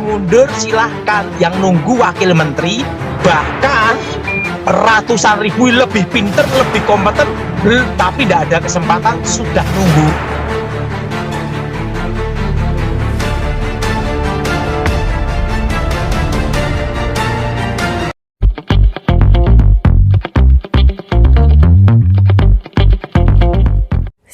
mundur silahkan, yang nunggu wakil menteri, bahkan ratusan ribu lebih pinter, lebih kompeten, tapi tidak ada kesempatan, sudah nunggu.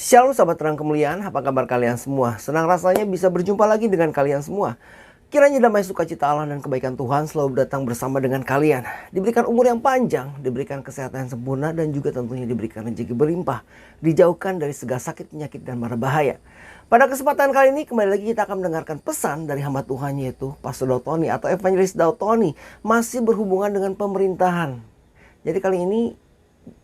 Shalom sahabat terang kemuliaan, apa kabar kalian semua? Senang rasanya bisa berjumpa lagi dengan kalian semua. Kiranya damai sukacita Allah dan kebaikan Tuhan selalu datang bersama dengan kalian. Diberikan umur yang panjang, diberikan kesehatan yang sempurna, dan juga tentunya diberikan rezeki berlimpah. Dijauhkan dari segala sakit, penyakit, dan mara bahaya. Pada kesempatan kali ini kembali lagi kita akan mendengarkan pesan dari hamba Tuhan, yaitu Pastor Daud Tony atau Evangelis Daud Tony, masih berhubungan dengan pemerintahan. Jadi kali ini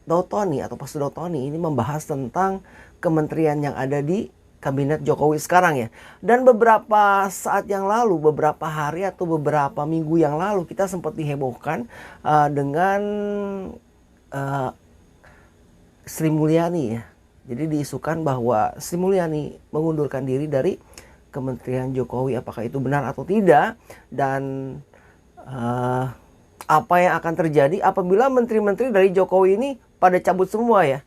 Daud Tony atau Pastor Daud Tony ini membahas tentang kementerian yang ada di kabinet Jokowi sekarang ya. Dan beberapa saat yang lalu, beberapa hari atau beberapa minggu yang lalu kita sempat dihebohkan dengan Sri Mulyani ya. Jadi diisukan bahwa Sri Mulyani mengundurkan diri dari kementerian Jokowi. Apakah itu benar atau tidak? Dan apa yang akan terjadi apabila menteri-menteri dari Jokowi ini pada cabut semua ya?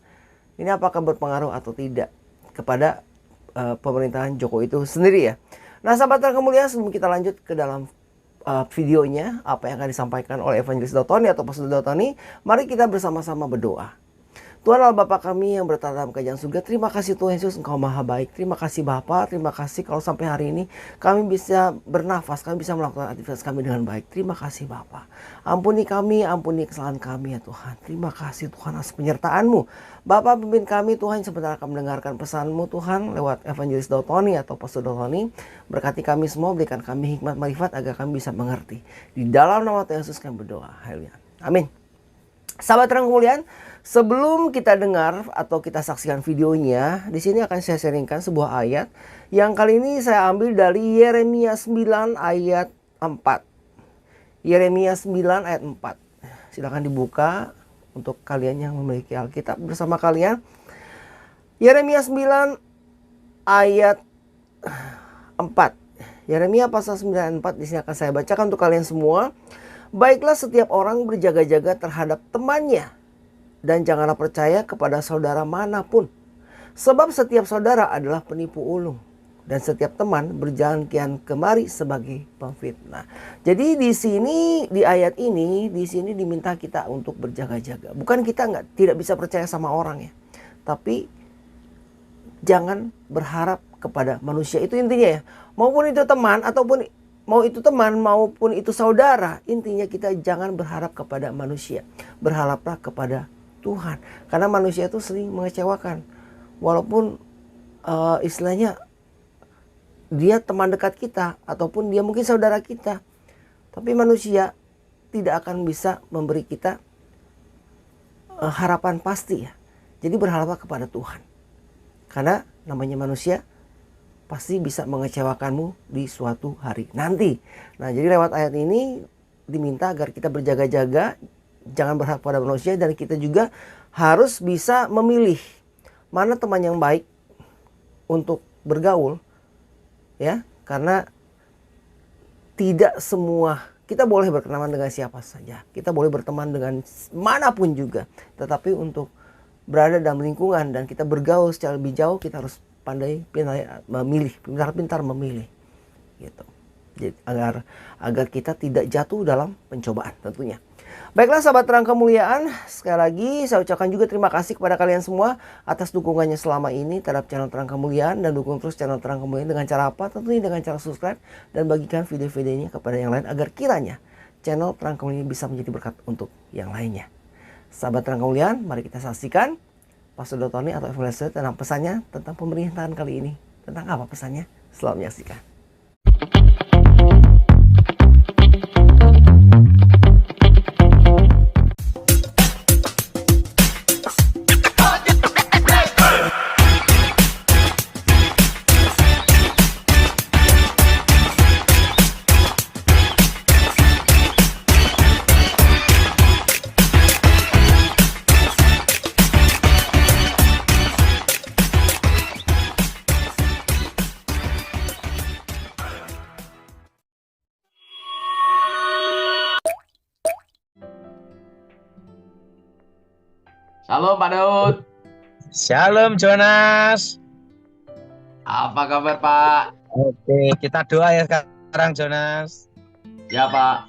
Ini apakah berpengaruh atau tidak kepada pemerintahan Jokowi itu sendiri ya? Nah sahabat terang kemuliaan, sebelum kita lanjut ke dalam videonya, apa yang akan disampaikan oleh Evangelis Daud Tony atau Pastor Daud Tony, mari kita bersama-sama berdoa. Tuhan Allah Bapa kami yang bertata dalam kerajaan surga, terima kasih Tuhan Yesus, Engkau maha baik. Terima kasih Bapa, terima kasih kalau sampai hari ini kami bisa bernafas, kami bisa melakukan aktivitas kami dengan baik. Terima kasih Bapa. Ampuni kami, ampuni kesalahan kami ya Tuhan. Terima kasih Tuhan atas penyertaan-Mu. Bapa pimpin kami Tuhan, sebentar akan mendengarkan pesan-Mu Tuhan lewat Evangelis Daud Tony atau Pastor Daud Tony. Berkati kami semua, berikan kami hikmat marifat agar kami bisa mengerti. Di dalam nama Tuhan Yesus kami berdoa. Haleluya. Amin. Sahabat terang kemuliaan, sebelum kita dengar atau kita saksikan videonya, di sini akan saya sharingkan sebuah ayat yang kali ini saya ambil dari Yeremia 9 ayat 4. Yeremia 9 ayat 4. Silakan dibuka untuk kalian yang memiliki Alkitab bersama kalian. Yeremia 9 ayat 4. Yeremia pasal 9 ayat 4 di sini akan saya bacakan untuk kalian semua. Baiklah setiap orang berjaga-jaga terhadap temannya, dan janganlah percaya kepada saudara manapun. Sebab setiap saudara adalah penipu ulung, dan setiap teman berjalan kian kemari sebagai pemfitnah. Jadi di sini, di ayat ini, di sini diminta kita untuk berjaga-jaga. Bukan kita tidak bisa percaya sama orang ya, tapi jangan berharap kepada manusia. Itu intinya ya. Maupun itu teman ataupun maupun itu saudara, intinya kita jangan berharap kepada manusia. Berharaplah kepada Tuhan. Karena manusia itu sering mengecewakan. Walaupun istilahnya dia teman dekat kita ataupun dia mungkin saudara kita. Tapi manusia tidak akan bisa memberi kita harapan pasti ya. Jadi berharaplah kepada Tuhan. Karena namanya manusia pasti bisa mengecewakanmu di suatu hari nanti. Nah, jadi lewat ayat ini diminta agar kita berjaga-jaga, jangan berharap pada manusia, dan kita juga harus bisa memilih mana teman yang baik untuk bergaul. Ya, karena tidak semua kita boleh berkenalan dengan siapa saja. Kita boleh berteman dengan manapun juga. Tetapi untuk berada dalam lingkungan dan kita bergaul secara lebih jauh, kita harus pandai pintar memilih gitu. Jadi agar kita tidak jatuh dalam pencobaan tentunya. Baiklah sahabat terang kemuliaan, sekali lagi saya ucapkan juga terima kasih kepada kalian semua atas dukungannya selama ini terhadap channel Terang Kemuliaan, dan dukung terus channel Terang Kemuliaan dengan cara apa? Tentunya dengan cara subscribe dan bagikan video-videonya kepada yang lain agar kiranya channel Terang Kemuliaan bisa menjadi berkat untuk yang lainnya. Sahabat Terang Kemuliaan, mari kita saksikan Pastor Daud Tony atau Evangelis tentang pesannya tentang pemerintahan kali ini. Tentang apa pesannya? Selamat menyaksikan. Shalom Pak Daud. Shalom Jonas. Apa kabar Pak? Oke, kita doa ya sekarang Jonas. Ya Pak.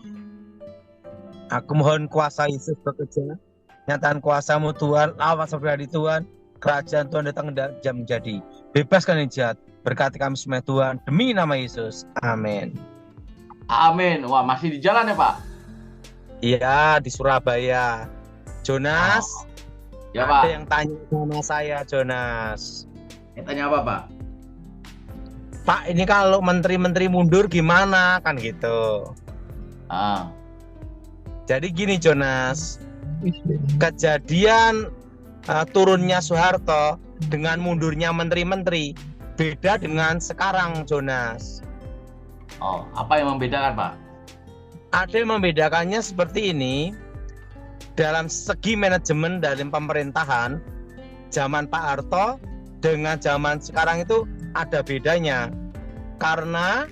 Aku mohon kuasa Yesus bekerja. Nyatakan kuasa-Mu Tuhan, awas pribadi Tuhan. Kerajaan Tuhan datang jam menjadi. Bebaskan yang jahat. Berkati kami semua Tuhan. Demi nama Yesus. Amin. Amin. Wah, masih di jalan ya Pak? Iya, di Surabaya. Jonas, Ya ada Pak. yang tanya sama saya Jonas. Tanya apa Pak? Pak, ini kalau menteri-menteri mundur gimana? Kan gitu. Ah, Jadi gini Jonas, kejadian turunnya Soeharto dengan mundurnya menteri-menteri beda dengan sekarang Jonas. oh, apa yang membedakan Pak? Ada yang membedakannya seperti ini. Dalam segi manajemen dari pemerintahan, zaman Pak Harto dengan zaman sekarang itu ada bedanya. Karena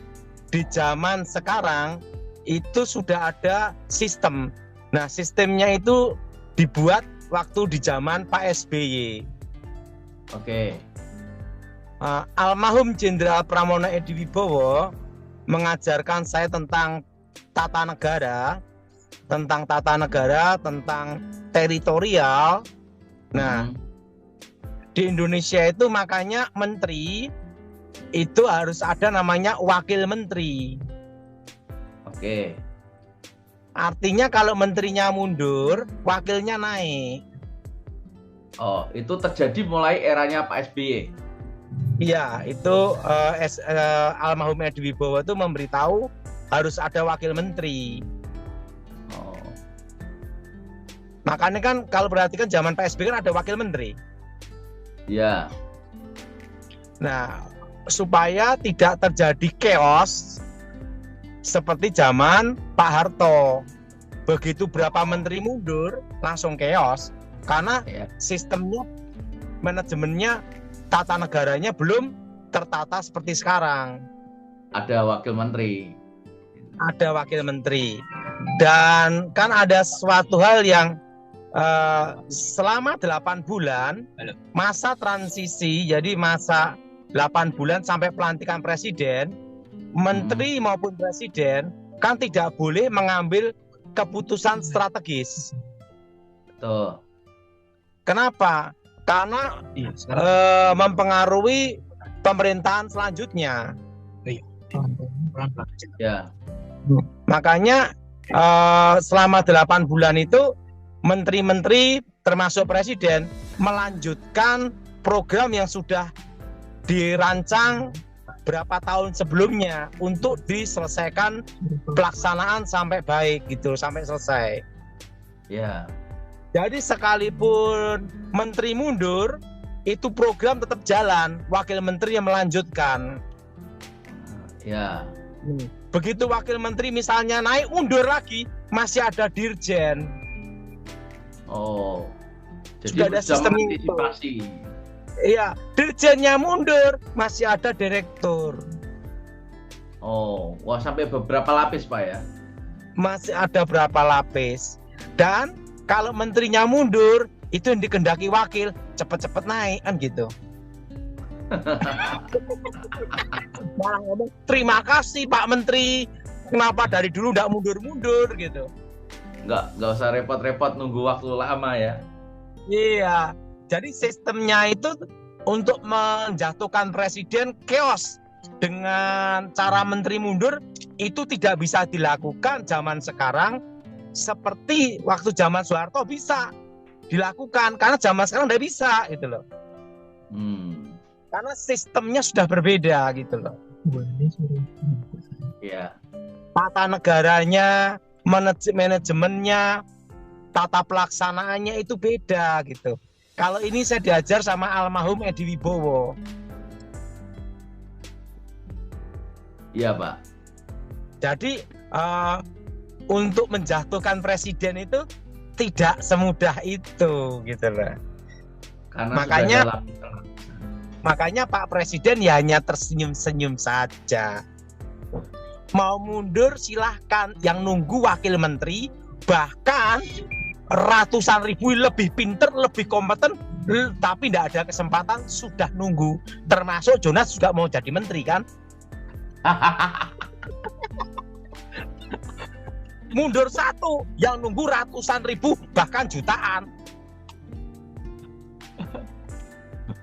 di zaman sekarang itu sudah ada sistem. Nah, sistemnya itu dibuat waktu di zaman Pak SBY. Oke. Almarhum Jenderal Pramono Edi Wibowo mengajarkan saya tentang tata negara, tentang teritorial. Nah, di Indonesia itu makanya menteri itu harus ada namanya wakil menteri. Oke. Artinya kalau menterinya mundur, wakilnya naik. Oh, itu terjadi mulai eranya Pak SBY. Iya, itu almarhum Edi Wibowo itu memberitahu harus ada wakil menteri. Oh, Makanya kan kalau perhatikan zaman Pak SBY kan ada wakil menteri. ya. Nah, supaya tidak terjadi chaos seperti zaman Pak Harto. Begitu berapa menteri mundur, langsung chaos. Karena Ya. sistemnya, manajemennya, tata negaranya belum tertata seperti sekarang. Ada wakil menteri. Ada wakil menteri. Dan kan ada suatu hal yang selama 8 bulan masa transisi, jadi masa 8 bulan sampai pelantikan presiden, menteri maupun presiden kan tidak boleh mengambil keputusan strategis. Tuh. Kenapa? Karena mempengaruhi pemerintahan selanjutnya. Ya. Makanya selama 8 bulan itu menteri-menteri termasuk presiden melanjutkan program yang sudah dirancang berapa tahun sebelumnya untuk diselesaikan pelaksanaan sampai baik gitu, sampai selesai. Ya. Jadi sekalipun menteri mundur, itu program tetap jalan, wakil menteri yang melanjutkan. Ya. Begitu wakil menteri misalnya naik, mundur lagi, masih ada dirjen. Oh. Jadi Sudah ada sudah sistem mengantisipasi. Iya, dirjennya mundur, masih ada direktur. Oh, wah sampai beberapa lapis Pak ya. Masih ada berapa lapis. Dan kalau menterinya mundur, itu yang dikendaki wakil cepet-cepet naik kan gitu. Malah ngomong, terima kasih Pak Menteri, kenapa dari dulu nggak mundur-mundur gitu. Nggak usah repot-repot nunggu waktu lama ya. Iya, jadi sistemnya itu untuk menjatuhkan presiden chaos. Dengan cara menteri mundur itu tidak bisa dilakukan zaman sekarang seperti waktu zaman Soeharto bisa dilakukan, karena zaman sekarang tidak bisa gitu loh. Karena sistemnya sudah berbeda gitu loh. Iya. Tata negaranya, manajemennya, tata pelaksanaannya itu beda gitu. Kalau ini saya diajar sama almarhum Edi Wibowo. Iya Pak. Jadi untuk menjatuhkan presiden itu tidak semudah itu gitu loh. Karena makanya Pak Presiden ya hanya tersenyum-senyum saja. Mau mundur silahkan, yang nunggu wakil menteri. Bahkan ratusan ribu lebih pinter, lebih kompeten, tapi tidak ada kesempatan, sudah nunggu. Termasuk Jonas juga mau jadi menteri kan? Mundur satu, yang nunggu ratusan ribu, bahkan jutaan.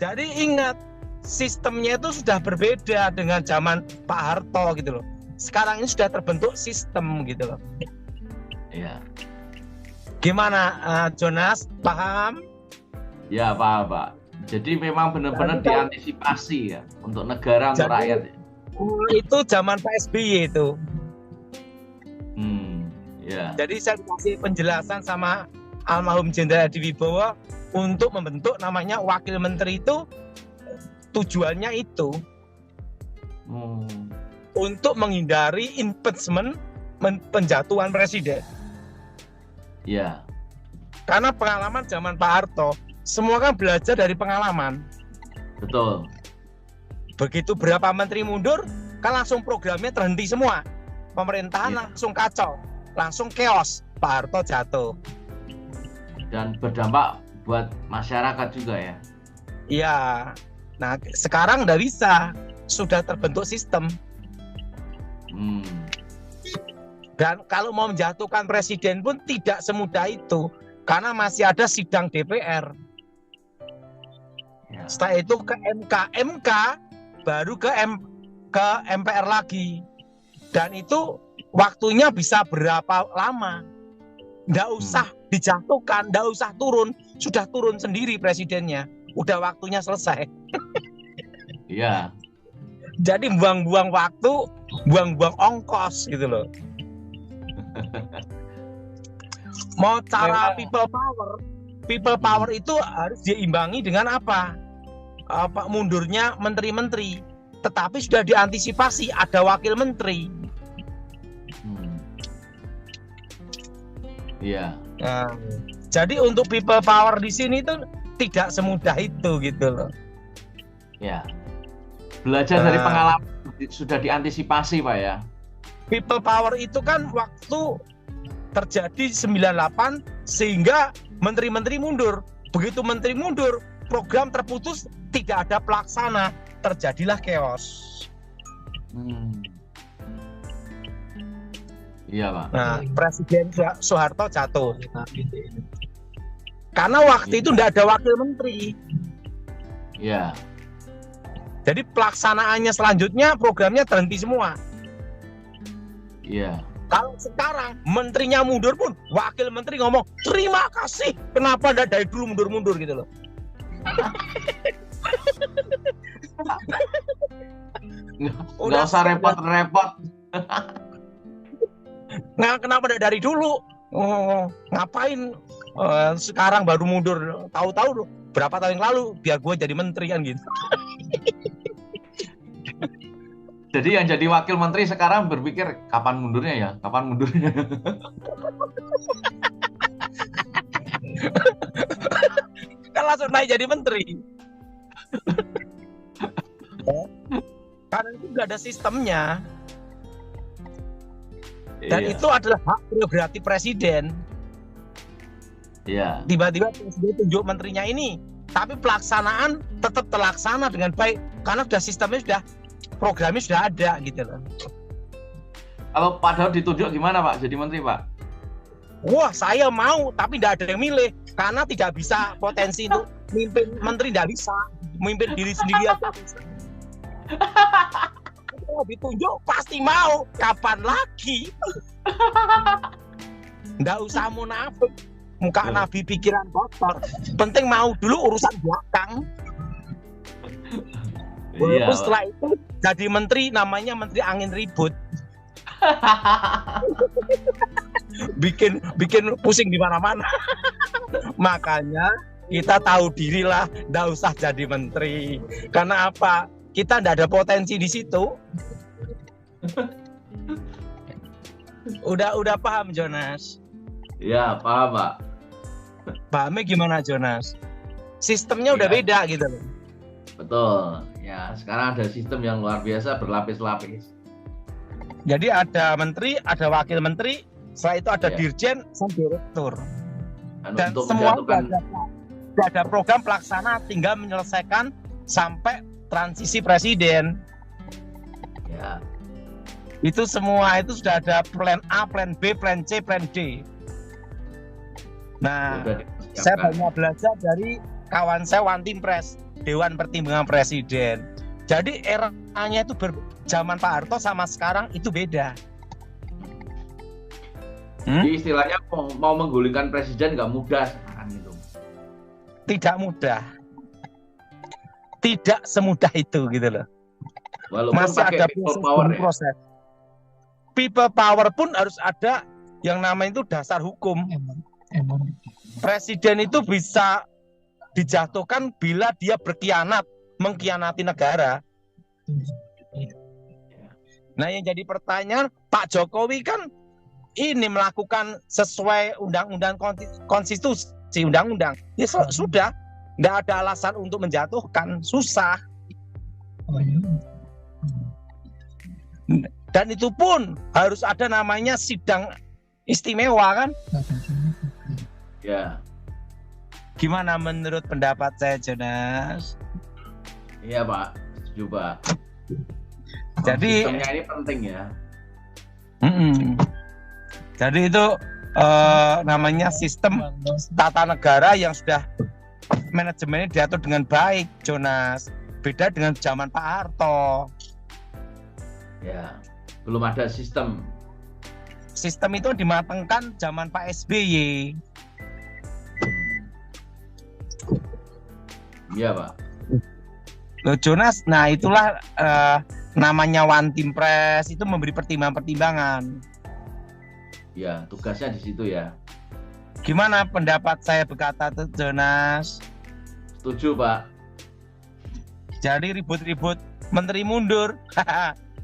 Jadi ingat, sistemnya itu sudah berbeda dengan zaman Pak Harto gitu loh. Sekarang ini sudah terbentuk sistem gitu loh. Iya. Gimana Jonas, paham? Ya paham Pak. Jadi memang benar-benar diantisipasi ya untuk negara, untuk rakyat. Itu zaman Pak SBY itu. Ya. Jadi saya kasih penjelasan sama almarhum Jenderal Hadi Wibowo untuk membentuk namanya wakil menteri itu tujuannya itu untuk menghindari impeachment, penjatuhan presiden. Ya. Karena pengalaman zaman Pak Harto, semua kan belajar dari pengalaman. Betul. Begitu berapa menteri mundur, kan langsung programnya terhenti semua. Pemerintahan langsung kacau, langsung chaos. Pak Harto jatuh. Dan berdampak buat masyarakat juga ya. Iya. Nah, sekarang nggak bisa, sudah terbentuk sistem. Dan kalau mau menjatuhkan presiden pun tidak semudah itu, karena masih ada sidang DPR. Ya. Setelah itu ke MK, baru ke MPR lagi. Dan itu waktunya bisa berapa lama? Nggak usah dijatuhkan, nggak usah turun, sudah turun sendiri presidennya. Udah waktunya selesai. Iya. Jadi buang-buang waktu, buang-buang ongkos gitu loh. Mau cara people power itu harus diimbangi dengan apa? Mundurnya menteri-menteri. Tetapi sudah diantisipasi ada wakil menteri. Iya. Nah, jadi untuk people power di sini tuh tidak semudah itu gitu loh. Ya. Belajar dari pengalaman sudah diantisipasi Pak ya. People power itu kan waktu terjadi 98 sehingga menteri-menteri mundur. Begitu menteri mundur, program terputus, tidak ada pelaksana, terjadilah chaos. Iya Pak. Nah, Presiden Soeharto jatuh. Karena waktu itu tidak ada wakil menteri. Iya. Jadi pelaksanaannya selanjutnya programnya terhenti semua. Iya. Kalau sekarang menterinya mundur pun wakil menteri ngomong terima kasih, kenapa dari dulu mundur-mundur gitu loh. Nggak usah repot-repot. Nah, kenapa dari dulu? Ngapain sekarang baru mundur? Tahu-tahu berapa tahun yang lalu biar gue jadi menteri kan gitu. Jadi yang jadi wakil menteri sekarang berpikir kapan mundurnya ya? Kapan mundurnya? Kan langsung naik jadi menteri. Karena itu nggak ada sistemnya. Dan itu adalah hak prerogatif presiden. Iya. Tiba-tiba presiden tunjuk menterinya ini, tapi pelaksanaan tetap terlaksana dengan baik karena sudah sistemnya programnya sudah ada gitu loh. Kalau Pak Daud ditunjuk gimana Pak jadi menteri Pak? Wah, saya mau tapi tidak ada yang milih karena tidak bisa potensi untuk mimpin menteri, tidak bisa memimpin diri sendiri aja. Kalau ditunjuk pasti mau, kapan lagi? Nggak usah munafik, muka nabi pikiran kotor. Penting mau dulu urusan belakang. Walaupun setelah itu jadi menteri namanya menteri angin ribut. bikin pusing di mana-mana. Makanya kita tahu dirilah, nggak usah jadi menteri. Karena apa? Kita nggak ada potensi di situ. Udah paham Jonas? Ya paham Pak. Pahamnya gimana Jonas? Sistemnya udah beda gitu loh. Betul. Ya sekarang ada sistem yang luar biasa berlapis-lapis. Jadi ada menteri, ada wakil menteri, setelah itu ada dirjen, sama direktur. Dan untuk semua menjatuhkan sudah ada program pelaksana, tinggal menyelesaikan sampai transisi presiden. ya. Itu semua itu sudah ada plan A, plan B, plan C, plan D. Nah, Sudah saya disiapkan. banyak belajar dari kawan saya Wantimpres, Dewan Pertimbangan Presiden. Jadi eranya itu zaman Pak Harto sama sekarang itu beda. Jadi istilahnya mau menggulingkan presiden nggak mudah sekarang itu. Tidak mudah. Tidak semudah itu gitu loh. Walaupun Masih pakai ada people power ya. proses. People power pun harus ada yang namanya itu dasar hukum. Presiden itu bisa dijatuhkan bila dia berkhianat, mengkhianati negara. Nah, yang jadi pertanyaan, Pak Jokowi kan ini melakukan sesuai undang-undang konstitusi, undang-undang. Ya sudah, nggak ada alasan untuk menjatuhkan, susah. Dan itu pun harus ada namanya sidang istimewa kan? Ya, Gimana menurut pendapat saya, Jonas? iya Pak, setuju Pak. Jadi sistemnya ini penting ya. Jadi itu namanya sistem tata negara yang sudah manajemennya diatur dengan baik, Jonas. Beda dengan zaman Pak Harto. Ya, belum ada sistem. Sistem itu dimatangkan zaman Pak SBY. Iya Pak. Loh, Jonas, nah itulah namanya Wantimpres itu memberi pertimbangan-pertimbangan. Ya, tugasnya di situ ya. Gimana pendapat saya berkata tuh, Jonas? Setuju Pak. Jadi ribut-ribut menteri mundur.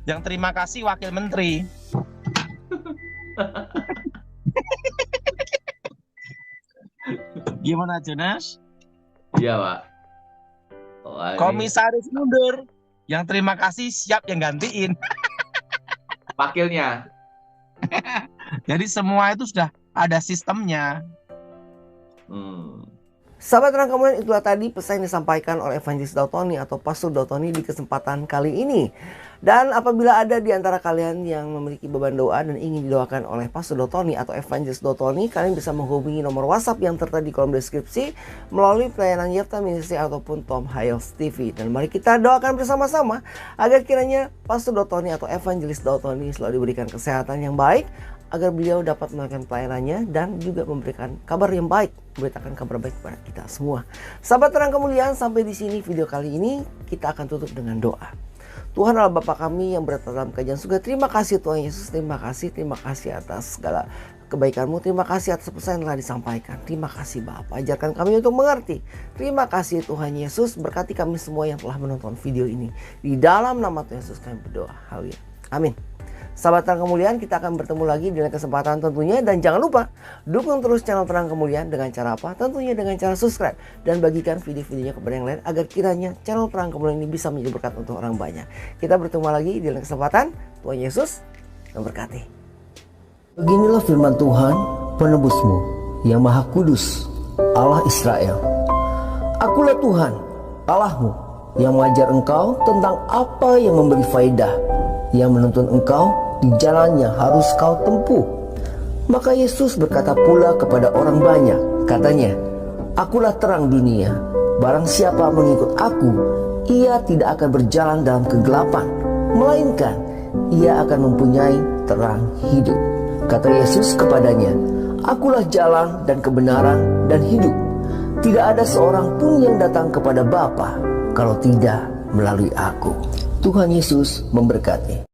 Yang terima kasih wakil menteri. Gimana, Jonas? Iya Pak. Wah, ini Komisaris mundur. Yang terima kasih siap yang gantiin. wakilnya. Jadi semua itu sudah ada sistemnya. Sahabat Terang Kemuliaan, itulah tadi pesan yang disampaikan oleh Evangelis Dautoni atau Pastor Dautoni di kesempatan kali ini. Dan apabila ada di antara kalian yang memiliki beban doa dan ingin didoakan oleh Pastor Dautoni atau Evangelis Dautoni, kalian bisa menghubungi nomor WhatsApp yang tertera di kolom deskripsi melalui pelayanan Yefta Ministry ataupun Tom Hiles TV. Dan mari kita doakan bersama-sama agar kiranya Pastor Dautoni atau Evangelis Dautoni selalu diberikan kesehatan yang baik, agar beliau dapat melakukan pelayanannya dan juga memberikan kabar yang baik, memberitakan kabar baik kepada kita semua. Sahabat Terang Kemuliaan, sampai di sini video kali ini kita akan tutup dengan doa. Tuhan Allah Bapa kami yang berada dalam kerajaan surga, terima kasih Tuhan Yesus, terima kasih atas segala kebaikan-Mu, terima kasih atas pesan yang telah disampaikan. Terima kasih Bapa, ajarkan kami untuk mengerti. Terima kasih Tuhan Yesus, berkati kami semua yang telah menonton video ini. Di dalam nama Tuhan Yesus kami berdoa. Haleluya. Amin. Sahabat Terang Kemuliaan, kita akan bertemu lagi di lain kesempatan tentunya. Dan jangan lupa, dukung terus channel Terang Kemuliaan dengan cara apa? Tentunya dengan cara subscribe. Dan bagikan video-videonya kepada yang lain agar kiranya channel Terang Kemuliaan ini bisa menjadi berkat untuk orang banyak. Kita bertemu lagi di lain kesempatan. Tuhan Yesus memberkati. Beginilah firman Tuhan, penebusmu, yang Maha Kudus, Allah Israel. Akulah Tuhan, Allahmu, yang mengajar engkau tentang apa yang memberi faedah, yang menuntun engkau di jalan yang harus kau tempuh. Maka Yesus berkata pula kepada orang banyak, katanya, Akulah terang dunia, barang siapa mengikut aku, ia tidak akan berjalan dalam kegelapan, melainkan ia akan mempunyai terang hidup. Kata Yesus kepadanya, Akulah jalan dan kebenaran dan hidup. Tidak ada seorang pun yang datang kepada Bapa kalau tidak melalui aku. Tuhan Yesus memberkati.